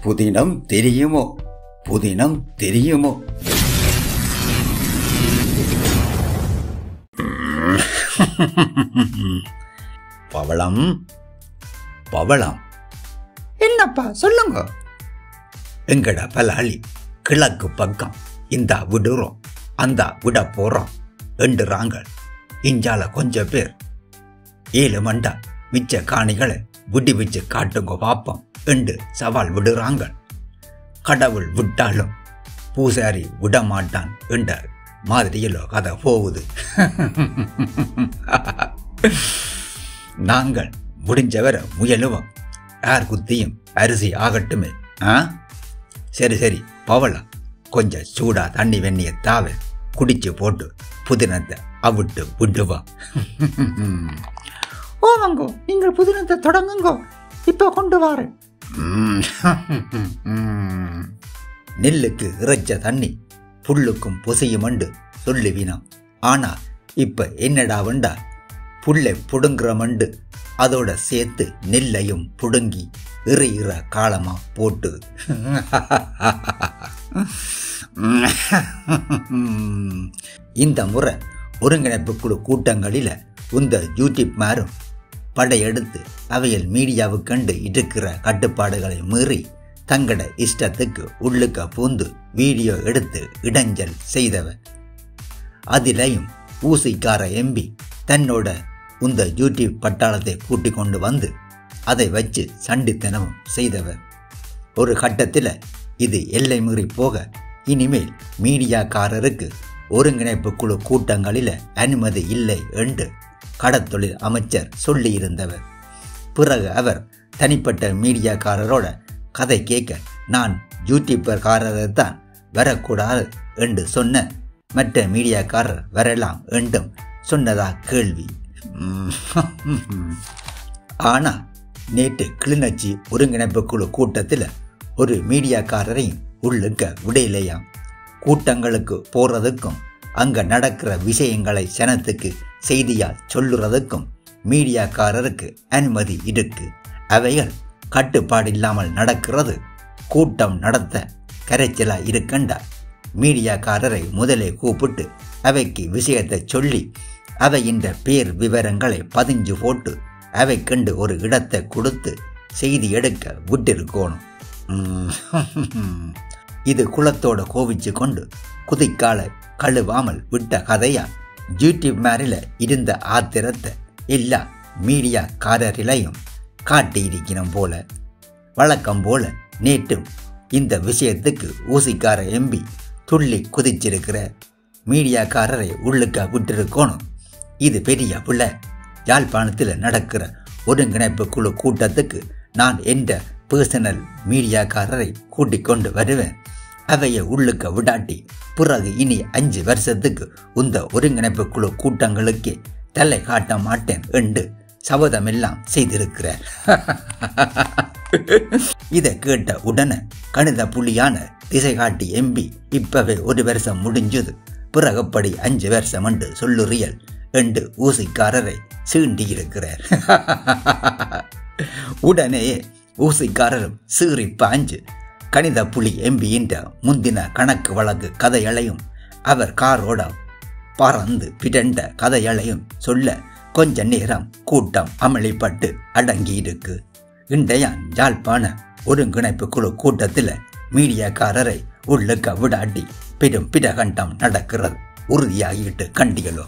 புதினம் தெரியுமோ? புதினம் தெரியுமோ? பவளம் பவளம். என்னப்பா சொல்லுங்க. எங்கட பலாளி கிழக்கு பக்கம் இந்த விடுறோம் அந்த விட போறோம் என்றுறாங்க. இஞ்சால கொஞ்சம் பேர் 7 மண்டா மிச்ச காணிகளை விடுவிச்சு காட்டுங்க பாப்போம் என்று சவால் விடுறாங்க. கடவுள் விட்டாலும் பூசாரி விட மாட்டான் என்ற மாதிரியிலோ கதை போகுது. நாங்கள் முடிஞ்சவரை முயலுவோம். யார் குத்தியும் அரிசி ஆகட்டுமே. சரி சரி பவளம், கொஞ்சம் சூடா தண்ணி வெண்ணிய தாவ குடிச்சு போட்டு புதினத்தை அவிட்டு விடுவோம். ஓவங்கோ, நீங்கள் புதினத்தை தொடங்குங்கோ, இப்ப கொண்டு வாரு. நெல்லுக்கு இறைச்ச தண்ணி புல்லுக்கும் பொசையும் என்று சொல்லுவினான். ஆனா இப்ப என்னடா வண்டா, புல்லை புடுங்குற மண்டு அதோட சேர்த்து நெல்லையும் புடுங்கி இற காலமா போட்டு. இந்த முறை ஒருங்கிணைப்பு குழு கூட்டங்களில இந்த யூடியூப் மாறும் படையெடுத்து அவையில் மீடியாவுக்கு கண்டு இருக்கிற கட்டுப்பாடுகளை மீறி தங்கட இஷ்டத்துக்கு உள்ளுக்க பூந்து வீடியோ எடுத்து இடைஞ்சல் செய்தவன். அதிலையும் ஊசிக்கார எம்பி தன்னோட இந்த யூடியூப் பட்டாளத்தை கூட்டிக் கொண்டு வந்து அதை வச்சு சண்டித்தனமும் செய்தவர். ஒரு கட்டத்தில் இது எல்லை மீறி போக இனிமேல் மீடியாக்காரருக்கு ஒருங்கிணைப்பு குழு கூட்டங்களில் அனுமதி இல்லை என்று கடத்தொழில் அமைச்சர் சொல்லியிருந்தவர். பிறகு அவர் தனிப்பட்ட மீடியாக்காரரோட கதை கேட்க நான் யூடியூபர்காரர்தான் வரக்கூடாது என்று சொன்ன மற்ற மீடியாக்காரர் வரலாம் என்றும் சொன்னதா கேள்வி. ஆனா நேற்று கிளிநொச்சி ஒருங்கிணைப்பு குழு கூட்டத்தில் ஒரு மீடியாக்காரரையும் உள்ளுக்க விடையிலையாம். கூட்டங்களுக்கு போறதுக்கும் அங்க நடக்கிற விஷயங்களை சனத்துக்கு செய்தியால் சொல்லுறதுக்கும் மீடியாக்காரருக்கு அனுமதி இருக்கு. அவைகள் கட்டுப்பாடு இல்லாமல் நடக்கிறது. கூட்டம் நடத்த கரைச்சலா இருக்கண்டா மீடியாக்காரரை முதலே கூப்பிட்டு அவைக்கு விஷயத்தை சொல்லி அவையின் பேர் விவரங்களை பதிஞ்சு போட்டு அவை கண்டு ஒரு இடத்தை கொடுத்து செய்தி எடுக்க விட்டிருக்கணும். இது குளத்தோட கோவிச்சு கொண்டு குதிக்கால கழுவாமல் விட்ட கதையா யூடியூப் மேரில இருந்த ஆத்திரத்தை எல்லா மீடியாக்காரரிலையும் காட்டியிருக்கணும் போல. வழக்கம் போல நேற்றும் இந்த விஷயத்துக்கு ஊசிக்கார எம்பி துள்ளி குதிச்சிருக்கிற மீடியாக்காரரை உள்ளுக்க விட்டிருக்கணும். இது பெரிய பிள்ளை. யாழ்ப்பாணத்தில் நடக்கிற ஒருங்கிணைப்பு குழு கூட்டத்துக்கு நான் என்ற பர்சனல் மீடியாக்காரரை கூட்டிக் கொண்டு வருவேன். அவையை உள்ளுக்க விடாட்டி பிறகு இனி 5 வருஷத்துக்கு இந்த ஒருங்கிணைப்பு குழு கூட்டங்களுக்கே தலை காட்ட மாட்டேன் என்று சபதமெல்லாம் செய்திருக்கிறார். இதை கேட்ட உடனே கணித புலியான திசை காட்டி எம்பி இப்பவே 1 வருஷம் முடிஞ்சது, பிறகுப்படி 5 வருஷம் என்று சொல்லுறியல் என்று ஊசிக்காரரை சீண்டியிருக்கிறார். உடனே ஊசிக்காரரும் சீறி பாஞ்சு கணித புலி எம்பியின் முந்தின கணக்கு வழக்கு கதைகளையும் அவர் காரோட பறந்து பிறண்ட கதைகளையும் சொல்ல கொஞ்ச நேரம் கூட்டம் அமளிப்பட்டு அடங்கியிருக்கு. இன்றைய யாழ்ப்பாண ஒருங்கிணைப்பு குழு கூட்டத்தில் மீடியாக்காரரை உள்ளுக்க விடாட்டி பெரும் பிரகண்டம் நடக்கிறது உறுதியாகிட்டு கண்டிகளோ.